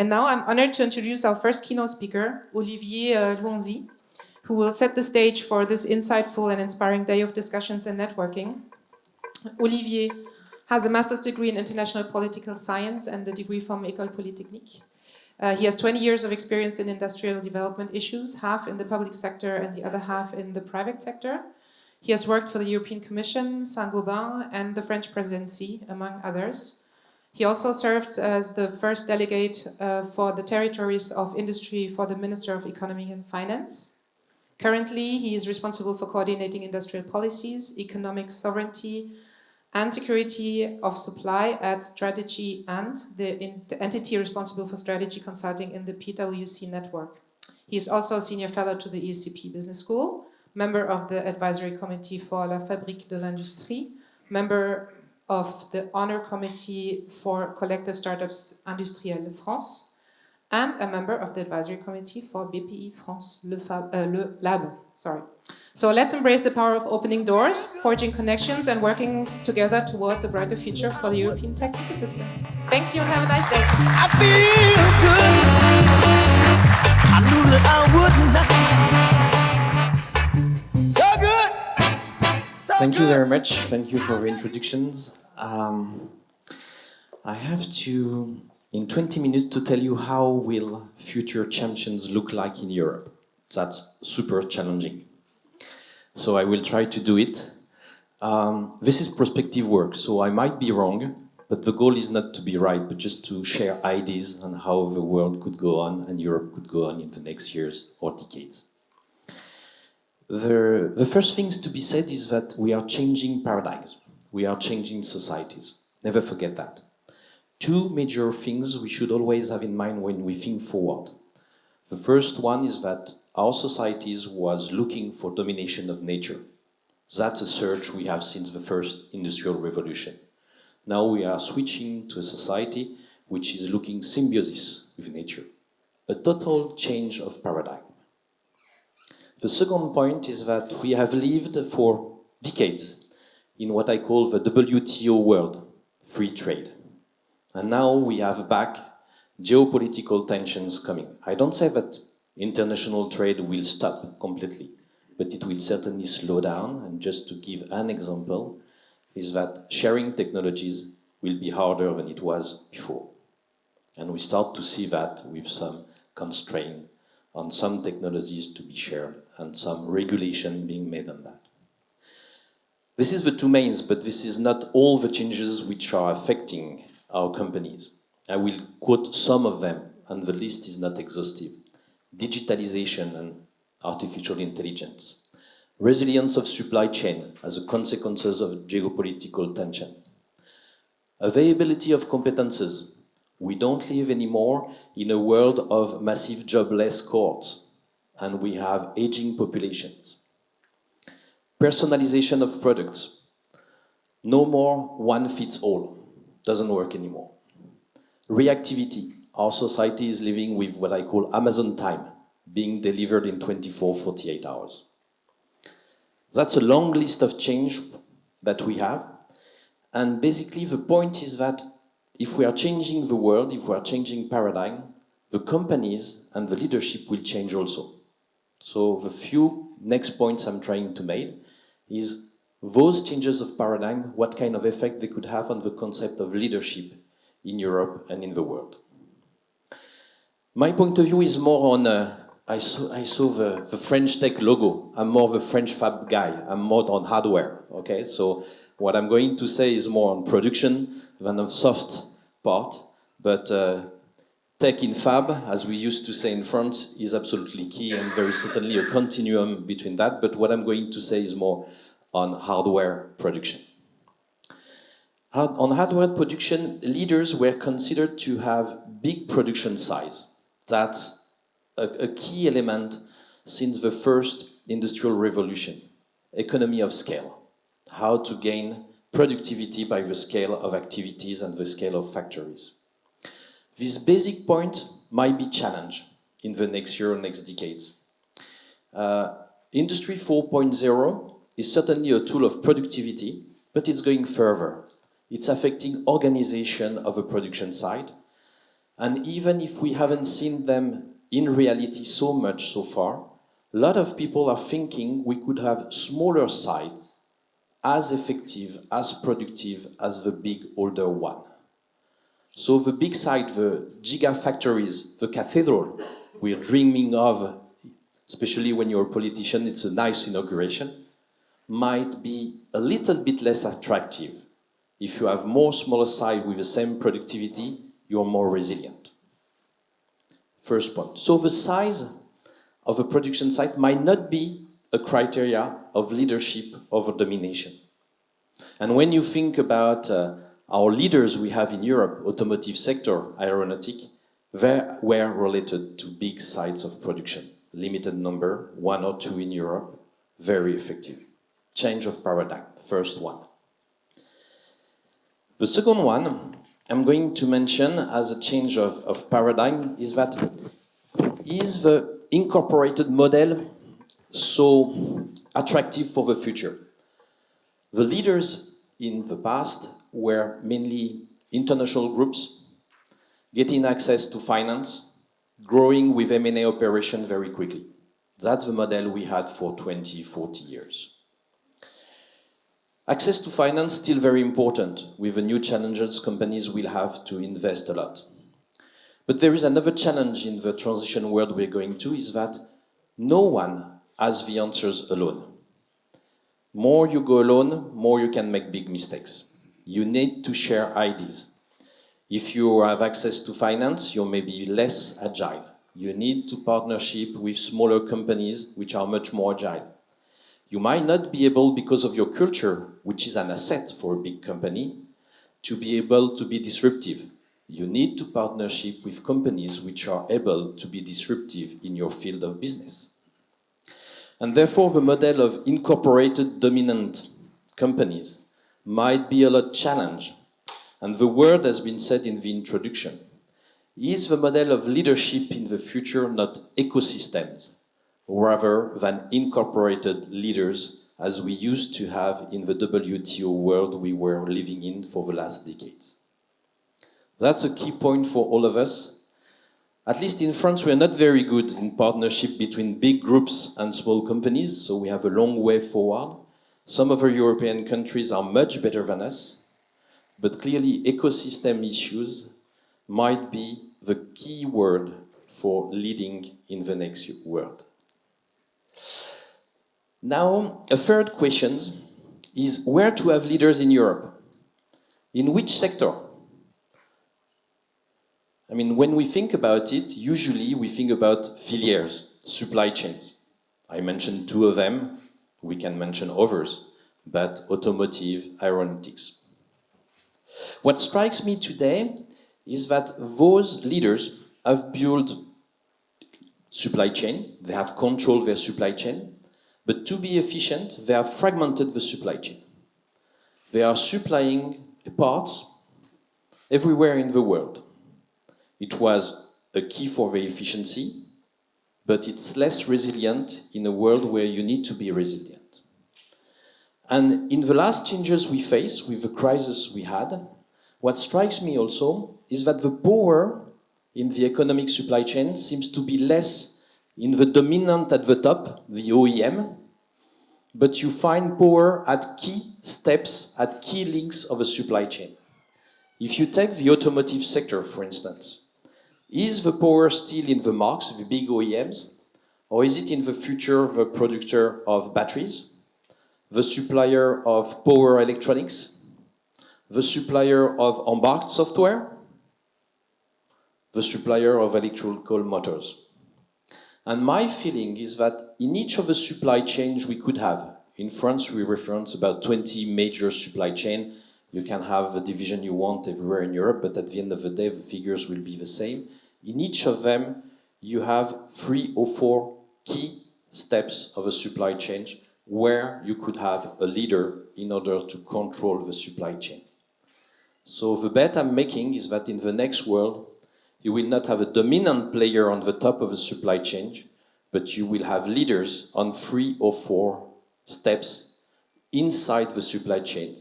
And now I'm honored to introduce our first keynote speaker, Olivier Lluansi, who will set the stage for this insightful and inspiring day of discussions and networking. Olivier has a master's degree in international political science and a degree from École Polytechnique. He has 20 years of experience in industrial development issues, half in the public sector and the other half in the private sector. He has worked for the European Commission, Saint-Gobain, and the French presidency, among others. He also served as the first delegate for the territories of industry for the Minister of Economy and Finance. Currently, he is responsible for coordinating industrial policies, economic sovereignty, and security of supply at Strategy and the entity responsible for strategy consulting in the PwC network. He is also a senior fellow to the ESCP Business School, member of the advisory committee for La Fabrique de l'Industrie, member of the honor committee for collective startups Industrielles France, and a member of the advisory committee for BPI France Le Lab. So let's embrace the power of opening doors, forging connections, and working together towards a brighter future for the European tech ecosystem. Thank you and have a nice day. I feel good. I knew that I would not. So good. So Thank you good. very much. Thank you for the introductions. I have to, in 20 minutes, to tell you how will future champions look like in Europe. That's super challenging. So I will try to do it. This is prospective work, so I might be wrong, but the goal is not to be right, but just to share ideas on how the world could go on and Europe could go on in the next years or decades. The first things to be said is that we are changing paradigms. We are changing societies. Never forget that. Two major things we should always have in mind when we think forward. The first one is that our societies was looking for domination of nature. That's a search we have since the first industrial revolution. Now we are switching to a society which is looking symbiosis with nature. A total change of paradigm. The second point is that we have lived for decades in what I call the WTO world, free trade. And now we have back geopolitical tensions coming. I don't say that international trade will stop completely, but it will certainly slow down. And just to give an example, is that sharing technologies will be harder than it was before. And we start to see that with some constraint on some technologies to be shared and some regulation being made on that. This is the two mains, but this is not all the changes which are affecting our companies. I will quote some of them, and the list is not exhaustive. Digitalization and artificial intelligence. Resilience of supply chain as a consequence of geopolitical tension. Availability of competences. We don't live anymore in a world of massive jobless cohorts, and we have aging populations. Personalization of products. No more one fits all. Doesn't work anymore. Reactivity. Our society is living with what I call Amazon time, being delivered in 24, 48 hours. That's a long list of change that we have. And basically the point is that if we are changing the world, if we are changing paradigm, the companies and the leadership will change also. So the few next points I'm trying to make is those changes of paradigm, what kind of effect they could have on the concept of leadership in Europe and in the world. My point of view is more on, I saw the French tech logo. I'm more the French fab guy. I'm more on hardware, okay? So what I'm going to say is more on production than on soft part, but tech in fab, as we used to say in France, is absolutely key and there is certainly a continuum between that, but what I'm going to say is more on hardware production. On hardware production, leaders were considered to have big production size. That's a key element since the first industrial revolution. Economy of scale. How to gain productivity by the scale of activities and the scale of factories. This basic point might be challenged in the next year or next decades. Industry 4.0 is certainly a tool of productivity, but it's going further. It's affecting organization of a production site, And even if we haven't seen them in reality so much so far, a lot of people are thinking we could have smaller sites as effective, as productive as the big older one. So the big site, the gigafactories, the cathedral we're dreaming of, especially when you're a politician, it's a nice inauguration, might be a little bit less attractive. If you have more smaller site with the same productivity, you're more resilient. First point. So the size of a production site might not be a criteria of leadership over domination. And when you think about our leaders we have in Europe, automotive sector, aeronautic, they were related to big sites of production. Limited number, 1 or 2 in Europe, very effective. Change of paradigm, first one. The second one I'm going to mention as a change of paradigm is that is the incorporated model so attractive for the future? The leaders in the past were mainly international groups, getting access to finance, growing with M&A operation very quickly. That's the model we had for 20, 40 years. Access to finance still very important. With the new challenges, companies will have to invest a lot. But there is another challenge in the transition world we're going to, is that no one has the answers alone. More you go alone, more you can make big mistakes. You need to share ideas. If you have access to finance, you're maybe less agile. You need to partnership with smaller companies which are much more agile. You might not be able, because of your culture, which is an asset for a big company, to be able to be disruptive. You need to partnership with companies which are able to be disruptive in your field of business. And therefore, the model of incorporated dominant companies might be a lot challenged. And the word has been said in the introduction. Is the model of leadership in the future not ecosystems, rather than incorporated leaders, as we used to have in the WTO world we were living in for the last decades? That's a key point for all of us. At least in France, we are not very good in partnership between big groups and small companies, so we have a long way forward. Some other European countries are much better than us, but clearly ecosystem issues might be the key word for leading in the next world. Now, a third question is where to have leaders in Europe? In which sector? I mean, when we think about it, usually we think about filières, supply chains. I mentioned 2 of them, we can mention others, but automotive, aeronautics. What strikes me today is that those leaders have built supply chain, they have controlled their supply chain, but to be efficient, they have fragmented the supply chain. They are supplying parts everywhere in the world. It was a key for the efficiency, but it's less resilient in a world where you need to be resilient. And in the last changes we face with the crisis we had, what strikes me also is that the power in the economic supply chain seems to be less in the dominant at the top, the OEM, but you find power at key steps, at key links of a supply chain. If you take the automotive sector, for instance, is the power still in the marks, the big OEMs, or is it in the future the producer of batteries, the supplier of power electronics, the supplier of embarked software, the supplier of electrical motors? And my feeling is that in each of the supply chains we could have, in France we reference about 20 major supply chains. You can have the division you want everywhere in Europe, but at the end of the day the figures will be the same. In each of them, you have 3 or 4 key steps of a supply chain where you could have a leader in order to control the supply chain. So the bet I'm making is that in the next world, you will not have a dominant player on the top of the supply chain, but you will have leaders on 3 or 4 steps inside the supply chain,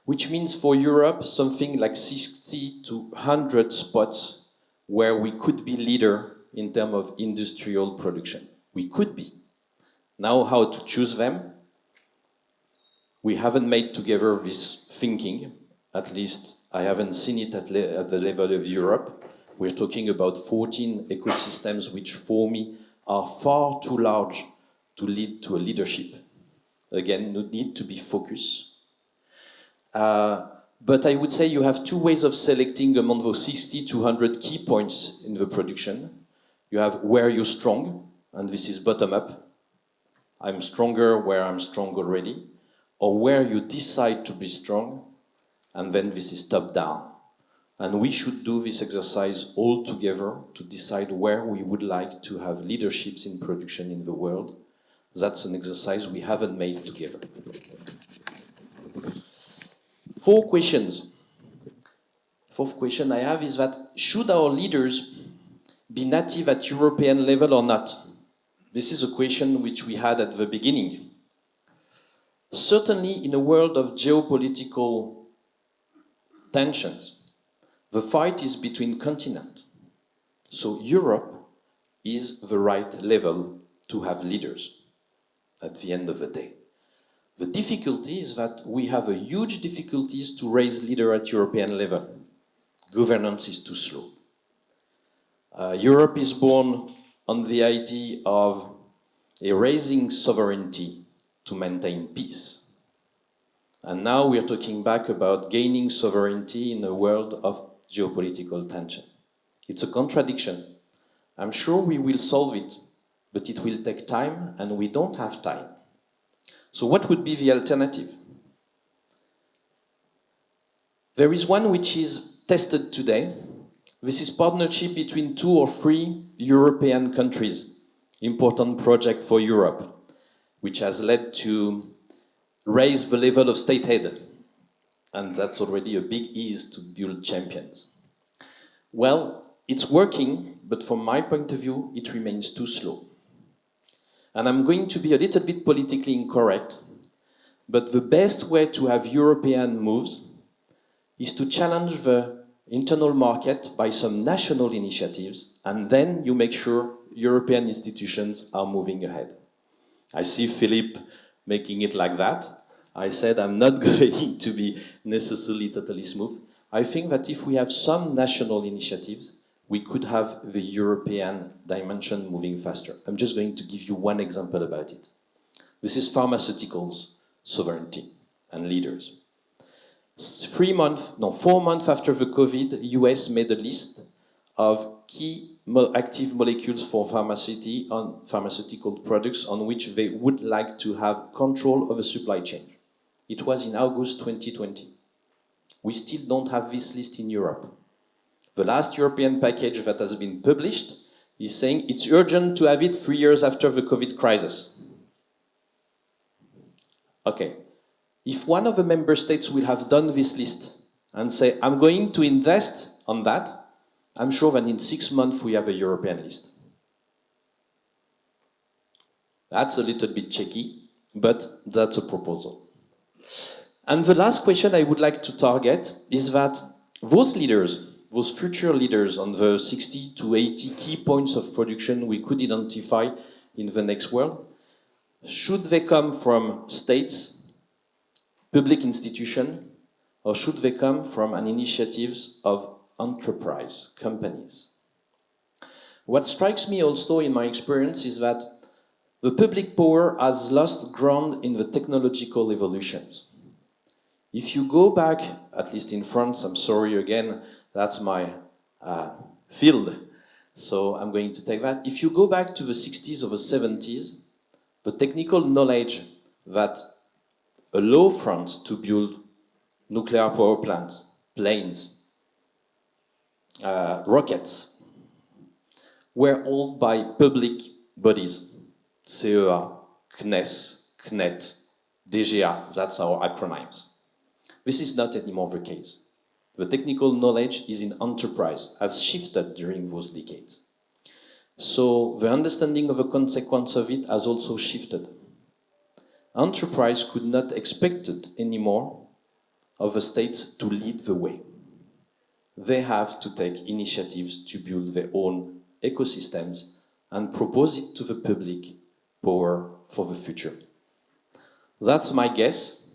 which means for Europe, something like 60 to 100 spots where we could be leader in terms of industrial production. We could be. Now how to choose them? We haven't made together this thinking, at least I haven't seen it at the level of Europe. We're talking about 14 ecosystems which for me are far too large to lead to a leadership. Again, no need to be focused. But I would say you have two ways of selecting among those 60 to 100 key points in the production. You have where you're strong, and this is bottom up. I'm stronger where I'm strong already. Or where you decide to be strong, and then this is top down. And we should do this exercise all together to decide where we would like to have leaderships in production in the world. That's an exercise we haven't made together. 4 questions. Fourth question I have is that should our leaders be native at European level or not? This is a question which we had at the beginning. Certainly in a world of geopolitical tensions, the fight is between continents. So Europe is the right level to have leaders at the end of the day. The difficulty is that we have a huge difficulties to raise leaders at European level. Governance is too slow. Europe is born on the idea of erasing sovereignty to maintain peace. And now we are talking back about gaining sovereignty in a world of geopolitical tension. It's a contradiction. I'm sure we will solve it, but it will take time and we don't have time. So what would be the alternative? There is one which is tested today. This is partnership between 2 or 3 European countries. Important project for Europe, which has led to raise the level of state aid. And that's already a big ease to build champions. Well, it's working, but from my point of view, it remains too slow. And I'm going to be a little bit politically incorrect, but the best way to have European moves is to challenge the internal market by some national initiatives, and then you make sure European institutions are moving ahead. I see Philippe making it like that. I said I'm not going to be necessarily totally smooth. I think that if we have some national initiatives, we could have the European dimension moving faster. I'm just going to give you one example about it. This is pharmaceuticals, sovereignty, and leaders. 4 months after the COVID, US made a list of key active molecules for pharmaceutical products on which they would like to have control of the supply chain. It was in August 2020. We still don't have this list in Europe. The last European package that has been published is saying it's urgent to have it 3 years after the COVID crisis. Okay. If one of the member states will have done this list and say, I'm going to invest on that, I'm sure that in 6 months we have a European list. That's a little bit tricky, but that's a proposal. And the last question I would like to target is that those leaders, those future leaders on the 60 to 80 key points of production we could identify in the next world, should they come from states, public institutions, or should they come from an initiatives of enterprise companies? What strikes me also in my experience is that the public power has lost ground in the technological evolutions. If you go back, at least in France, I'm sorry again, that's my field, so I'm going to take that. If you go back to the 60s or the 70s, the technical knowledge that allow France to build nuclear power plants, planes, rockets, were owned by public bodies. CEA, CNES, CNET, DGA, that's our acronyms. This is not anymore the case. The technical knowledge is in enterprise, has shifted during those decades. So the understanding of the consequence of it has also shifted. Enterprise could not expect it anymore of the states to lead the way. they have to take initiatives to build their own ecosystems and propose it to the public power for the future. That's my guess.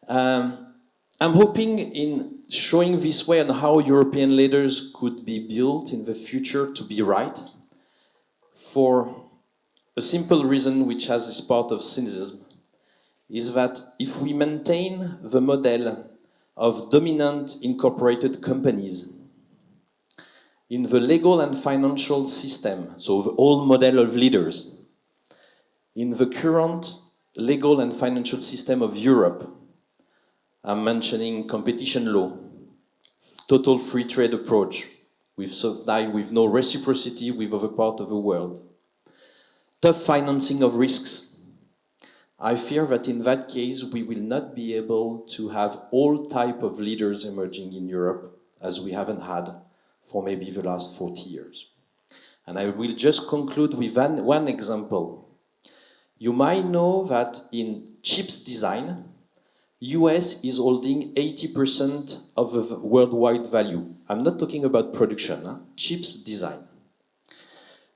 I'm hoping in showing this way on how European leaders could be built in the future to be right, for a simple reason which has this part of cynicism, is that if we maintain the model of dominant incorporated companies in the legal and financial system, so the old model of leaders, in the current legal and financial system of Europe, I'm mentioning competition law, total free trade approach, with no reciprocity with other parts of the world, tough financing of risks. I fear that in that case, we will not be able to have all type of leaders emerging in Europe as we haven't had for maybe the last 40 years. And I will just conclude with one example. You might know that in chips design, US is holding 80% of the worldwide value. I'm not talking about production, chips design.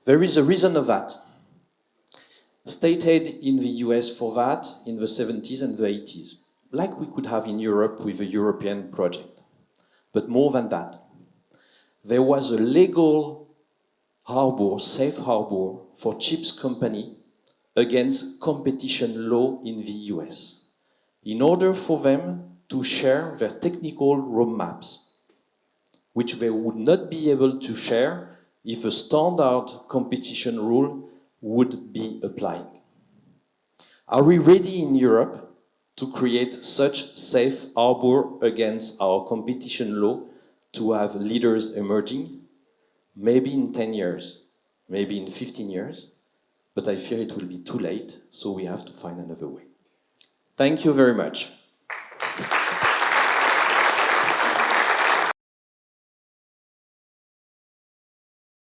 There is a reason of that. State aid in the US for that in the 70s and the 80s, like we could have in Europe with a European project. But more than that, there was a legal harbor, safe harbor for chips company against competition law in the US, in order for them to share their technical roadmaps, which they would not be able to share if a standard competition rule would be applying. Are we ready in Europe to create such safe harbor against our competition law to have leaders emerging? Maybe in 10 years, maybe in 15 years, but I fear it will be too late, so we have to find another way. Thank you very much.